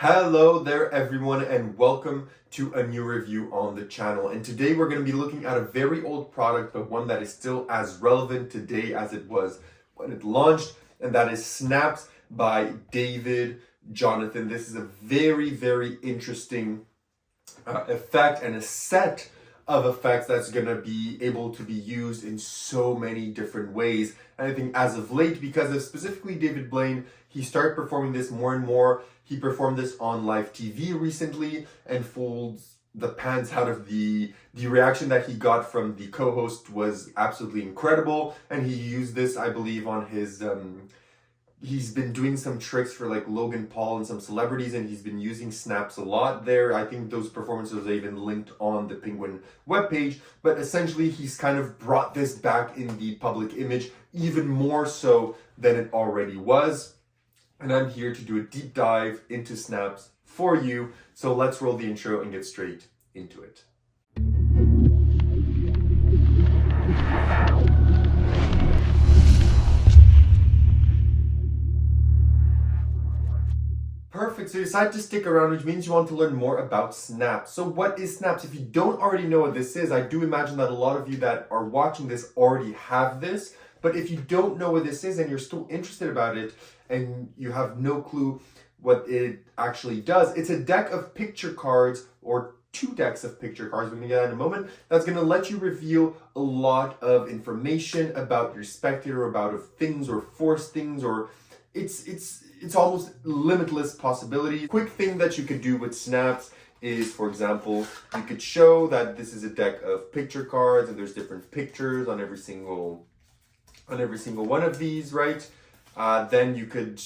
Hello there everyone and welcome to a new review on the channel. And today we're going to be looking at a very old product, but one that is still as relevant today as it was when it launched, and that is Snaps by David Jonathan. This is a very interesting effect and a set of effects that's going to be able to be used in so many different ways. And I think as of late, because of specifically David Blaine, he started performing this more and more. He performed this on live TV recently and folds the pants out of the reaction that he got from the co-host was absolutely incredible. And he used this, I believe, on his he's been doing some tricks for like Logan Paul and some celebrities, and he's been using snaps a lot there. I think those performances are even linked on the Penguin webpage, but essentially he's kind of brought this back in the public image even more so than it already was. And I'm here to do a deep dive into snaps for you. So let's roll the intro and get straight into it. Perfect, so you decided to stick around, which means you want to learn more about Snaps. So what is Snaps? If you don't already know what this is, I do imagine that a lot of you that are watching this already have this. But if you don't know what this is and you're still interested about it and you have no clue what it actually does, it's a deck of picture cards, or two decks of picture cards, we're going to get that in a moment, that's going to let you reveal a lot of information about your spectator, about of things or force things, or it's almost limitless possibilities. Quick thing that you could do with Snaps is, for example, you could show that this is a deck of picture cards and there's different pictures on every single one of these, right? Then you could,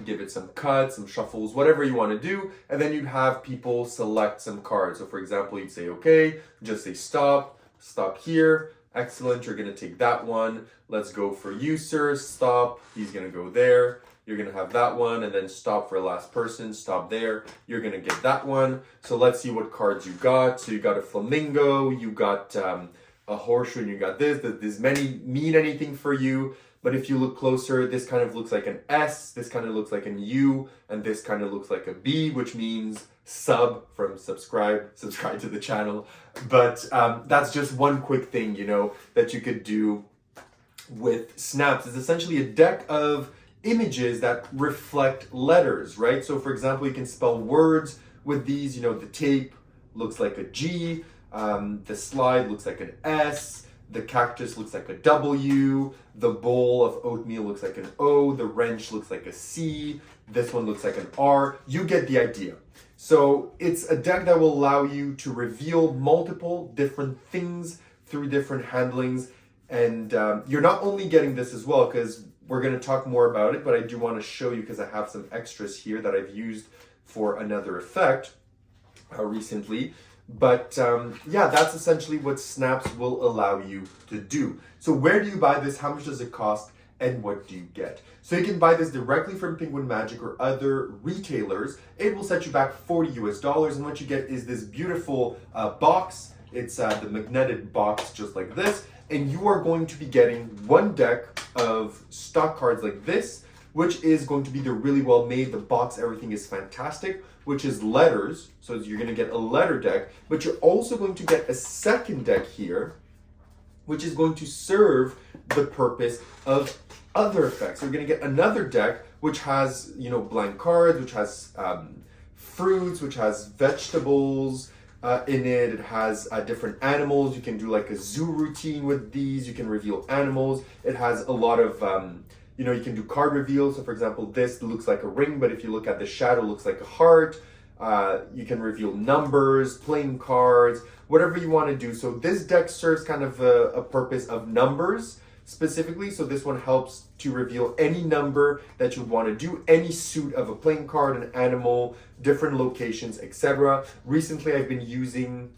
give it some cuts, some shuffles, whatever you want to do, and then you'd have people select some cards. So for example, you'd say, okay, just say stop here. Excellent, you're going to take that one. Let's go for you, sir. Stop. He's going to go there. You're going to have that one, and then stop for the last person. Stop there. You're going to get that one. So let's see what cards you got. So you got a flamingo, you got a horseshoe, and you got this. Does many mean anything for you? But if you look closer, this kind of looks like an S, this kind of looks like an U, and this kind of looks like a B, which means sub from subscribe to the channel. But that's just one quick thing, that you could do with Snaps. It's essentially a deck of images that reflect letters, right? So for example, you can spell words with these, the tape looks like a G, the slide looks like an S, the cactus looks like a W, the bowl of oatmeal looks like an O, the wrench looks like a C, this one looks like an R. You get the idea. So it's a deck that will allow you to reveal multiple different things through different handlings. And you're not only getting this as well, because we're going to talk more about it, but I do want to show you because I have some extras here that I've used for another effect recently. But yeah, that's essentially what Snaps will allow you to do. So where do you buy this? How much does it cost? And what do you get? So you can buy this directly from Penguin Magic or other retailers. It will set you back $40 and what you get is this beautiful box. It's the magnetic box just like this, and you are going to be getting one deck of stock cards like this, which is going to be the really well made. The box, everything is fantastic, which is letters. So you're going to get a letter deck, but you're also going to get a second deck here, which is going to serve the purpose of other effects. So you're going to get another deck, which has, blank cards, which has fruits, which has vegetables in it. It has different animals. You can do like a zoo routine with these. You can reveal animals. It has a lot of, you can do card reveals. So for example, this looks like a ring, but if you look at the shadow, it looks like a heart. You can reveal numbers, playing cards, whatever you want to do. So this deck serves kind of a purpose of numbers specifically. So this one helps to reveal any number that you want to do, any suit of a playing card, an animal, different locations, etc. Recently, I've been using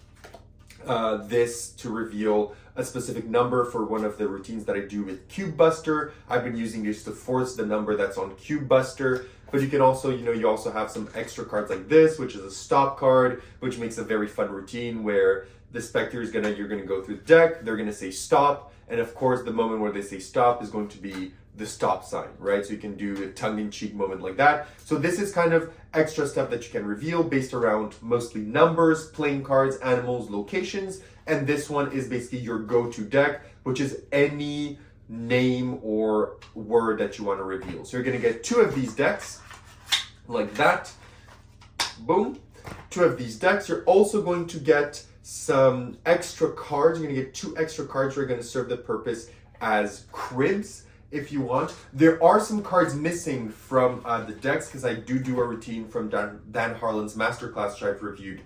this to reveal a specific number for one of the routines that I do with Cube Buster. I've been using this to force the number that's on Cube Buster. But you can also, you also have some extra cards like this, which is a stop card, which makes a very fun routine where the spectator you're gonna go through the deck, they're gonna say stop, and of course the moment where they say stop is going to be the stop sign, right? So you can do a tongue-in-cheek moment like that. So this is kind of extra stuff that you can reveal based around mostly numbers, playing cards, animals, locations. And this one is basically your go-to deck, which is any name or word that you want to reveal. So you're going to get 2 of these decks like that. Boom. 2 of these decks. You're also going to get some extra cards. You're going to get 2 extra cards that are going to serve the purpose as cribs if you want. There are some cards missing from the decks because I do a routine from Dan Harlan's masterclass which I've reviewed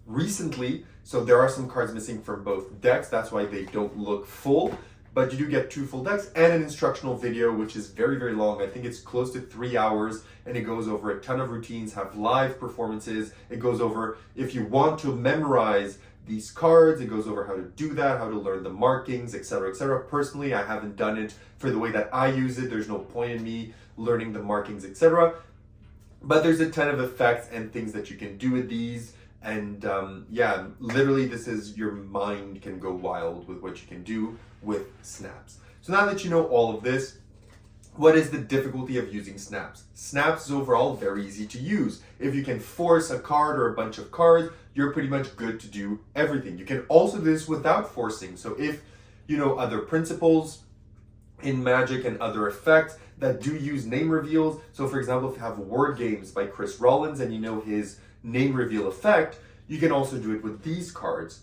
recently. So there are some cards missing from both decks. That's why they don't look full. But you do get 2 full decks and an instructional video, which is very, very long. I think it's close to 3 hours, and it goes over a ton of routines, have live performances. It goes over, if you want to memorize these cards, it goes over how to do that, how to learn the markings, etc., etc. Personally, I haven't done it for the way that I use it. There's no point in me learning the markings, etc. But there's a ton of effects and things that you can do with these. And yeah, literally this is, your mind can go wild with what you can do with snaps. So now that you know all of this, what is the difficulty of using snaps? Snaps is overall very easy to use. If you can force a card or a bunch of cards, you're pretty much good to do everything. You can also do this without forcing. So if you know other principles in Magic and other effects that do use name reveals, so for example, if you have Word Games by Chris Rollins and you know his name reveal effect, you can also do it with these cards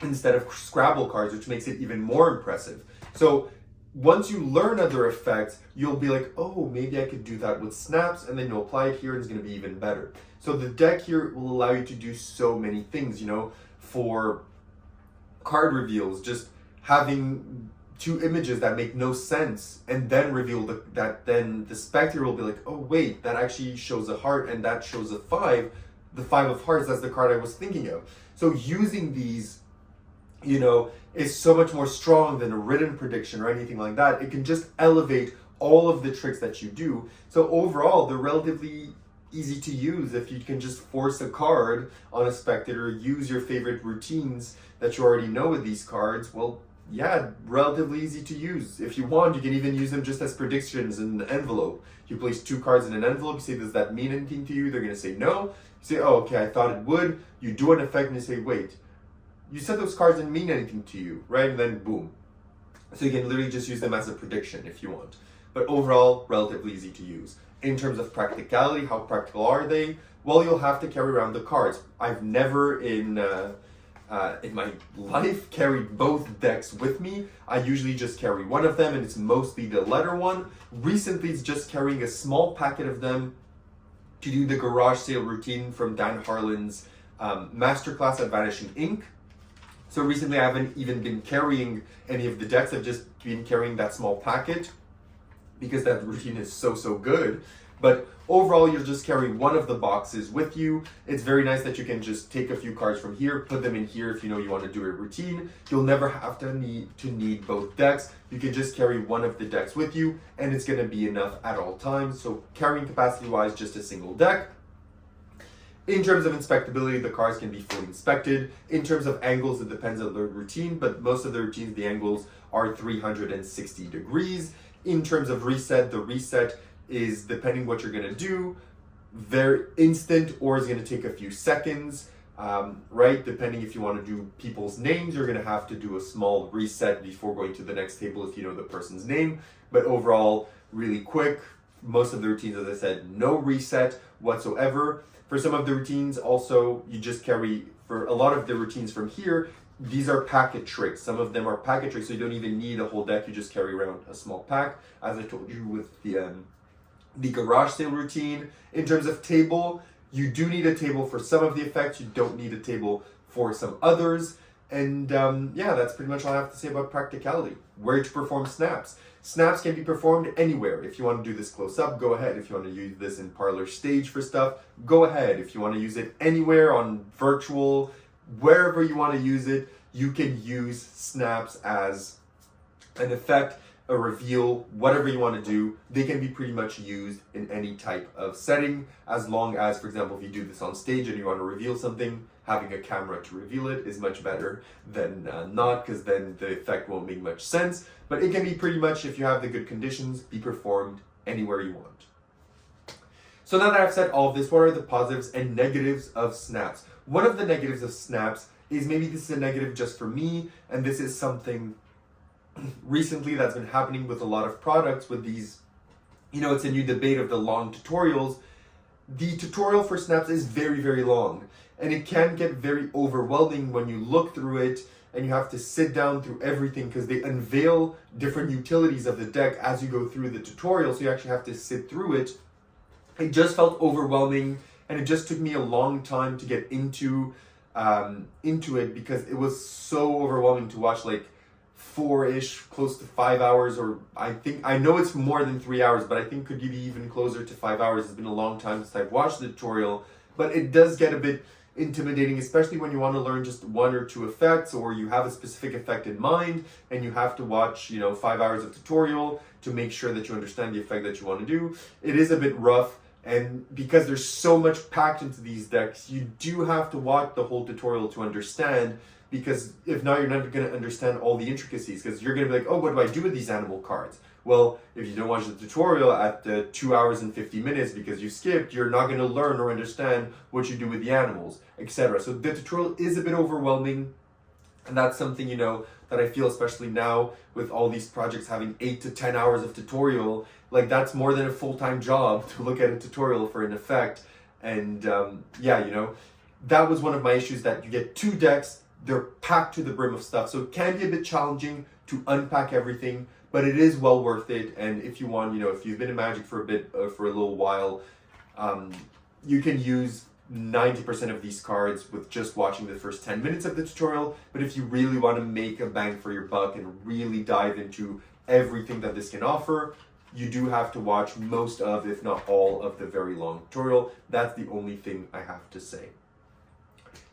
instead of Scrabble cards, which makes it even more impressive. So once you learn other effects, you'll be like, oh, maybe I could do that with snaps, and then you'll apply it here and it's going to be even better. So the deck here will allow you to do so many things, you know, for card reveals, just having 2 images that make no sense and then reveal that then the spectator will be like, oh wait, that actually shows a heart and that shows a 5. The 5 of hearts, that's the card I was thinking of. So using these, you know, is so much more strong than a written prediction or anything like that. It can just elevate all of the tricks that you do. So overall, they're relatively easy to use. If you can just force a card on a spectator, use your favorite routines that you already know with these cards, well, yeah, relatively easy to use. If you want, you can even use them just as predictions in an envelope. You place 2 cards in an envelope, you say, does that mean anything to you? They're going to say no. You say, oh, okay, I thought it would. You do an effect and you say, wait, you said those cards didn't mean anything to you, right? And then boom. So you can literally just use them as a prediction if you want. But overall, relatively easy to use. In terms of practicality, how practical are they? Well, you'll have to carry around the cards. I've never in my life carried both decks with me. I usually just carry one of them, and it's mostly the letter one. Recently, it's just carrying a small packet of them to do the garage sale routine from Dan Harlan's masterclass at Vanishing Ink. So recently I haven't even been carrying any of the decks. I've just been carrying that small packet because that routine is so good. But overall, you'll just carry one of the boxes with you. It's very nice that you can just take a few cards from here, put them in here if you know you want to do a routine. You'll never have to need both decks. You can just carry one of the decks with you, and it's going to be enough at all times. So carrying capacity-wise, just a single deck. In terms of inspectability, the cards can be fully inspected. In terms of angles, it depends on the routine, but most of the routines, the angles are 360 degrees. In terms of reset, the reset is, depending what you're going to do, very instant or is going to take a few seconds, right? Depending if you want to do people's names, you're going to have to do a small reset before going to the next table if you know the person's name. But overall, really quick. Most of the routines, as I said, no reset whatsoever. For some of the routines, also, you just carry, for a lot of the routines from here, these are packet tricks. Some of them are packet tricks, so you don't even need a whole deck. You just carry around a small pack, as I told you with the garage sale routine. In terms of table, you do need a table for some of the effects. You don't need a table for some others. And yeah, that's pretty much all I have to say about practicality. Where to perform snaps. Snaps can be performed anywhere. If you want to do this close up, go ahead. If you want to use this in parlor stage for stuff, go ahead. If you want to use it anywhere on virtual, wherever you want to use it, you can use snaps as an effect. a reveal, whatever you want to do, they can be pretty much used in any type of setting, as long as, for example, if you do this on stage and you want to reveal something, having a camera to reveal it is much better than not, because then the effect won't make much sense. But it can be pretty much, if you have the good conditions, be performed anywhere you want. So now that I've said all of this, what are the positives and negatives of snaps? One of the negatives of snaps is, maybe this is a negative just for me, and this is something recently that's been happening with a lot of products with these, it's a new debate of the long tutorials. The tutorial for snaps is very, very long, and it can get very overwhelming when you look through it and you have to sit down through everything, because they unveil different utilities of the deck as you go through the tutorial, so you actually have to sit through it. It just felt overwhelming, and it just took me a long time to get into it, because it was so overwhelming to watch, like 4-ish, close to 5 hours, or I know it's more than 3 hours, but I think could be even closer to 5 hours. It's been a long time since I've watched the tutorial, but it does get a bit intimidating, especially when you want to learn just 1 or 2 effects, or you have a specific effect in mind and you have to watch 5 hours of tutorial to make sure that you understand the effect that you want to do. It is a bit rough, and because there's so much packed into these decks, you do have to watch the whole tutorial to understand, because if not, you're never going to understand all the intricacies, because you're going to be like, oh, what do I do with these animal cards? Well, if you don't watch the tutorial at 2 hours and 50 minutes because you skipped, you're not going to learn or understand what you do with the animals, etc. So the tutorial is a bit overwhelming, and that's something, that I feel, especially now with all these projects having 8 to 10 hours of tutorial, like that's more than a full-time job to look at a tutorial for an effect. And that was one of my issues, that you get 2 decks, they're packed to the brim of stuff, so it can be a bit challenging to unpack everything, but it is well worth it. And if you want, if you've been in Magic for a little while, you can use 90% of these cards with just watching the first 10 minutes of the tutorial. But if you really want to make a bang for your buck and really dive into everything that this can offer, you do have to watch most of, if not all of, the very long tutorial. That's the only thing I have to say.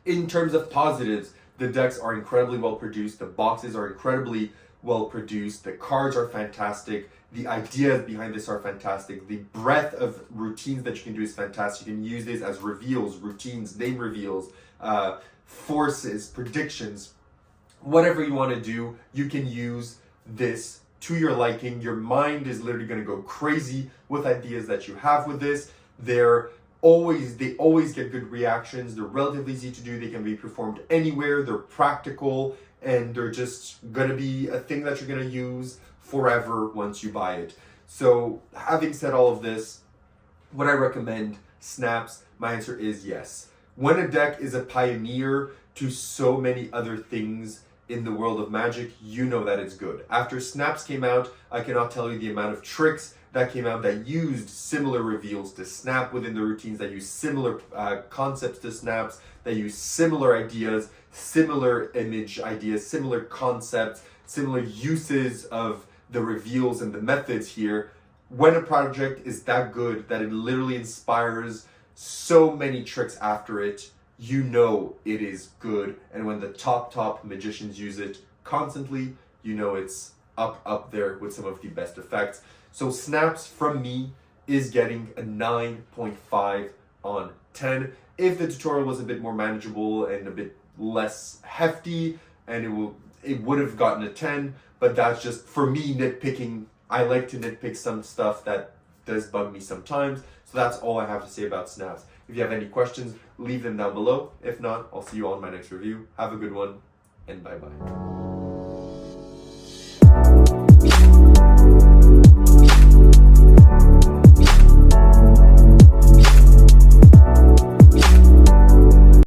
In terms of positives, the decks are incredibly well produced, the boxes are incredibly well produced, the cards are fantastic, the ideas behind this are fantastic, the breadth of routines that you can do is fantastic. You can use this as reveals, routines, name reveals, forces, predictions, whatever you want to do, you can use this to your liking. Your mind is literally going to go crazy with ideas that you have with this. They always get good reactions. They're relatively easy to do. They can be performed anywhere. They're practical, and they're just going to be a thing that you're going to use forever once you buy it. So having said all of this, would I recommend snaps? My answer is yes. When a deck is a pioneer to so many other things in the world of Magic, you know that it's good. After snaps came out, I cannot tell you the amount of tricks that came out that used similar reveals to snap within the routines, that use similar concepts to snaps, that use similar ideas, similar image ideas, similar concepts, similar uses of the reveals and the methods here. When a project is that good that it literally inspires so many tricks after it, you know it is good. And when the top magicians use it constantly, you know it's up there with some of the best effects. So snaps from me is getting a 9.5 on 10. If the tutorial was a bit more manageable and a bit less hefty, and it would have gotten a 10, but that's just for me nitpicking. I like to nitpick some stuff that does bug me sometimes. So that's all I have to say about snaps. If you have any questions, leave them down below. If not, I'll see you all in my next review. Have a good one, and bye-bye.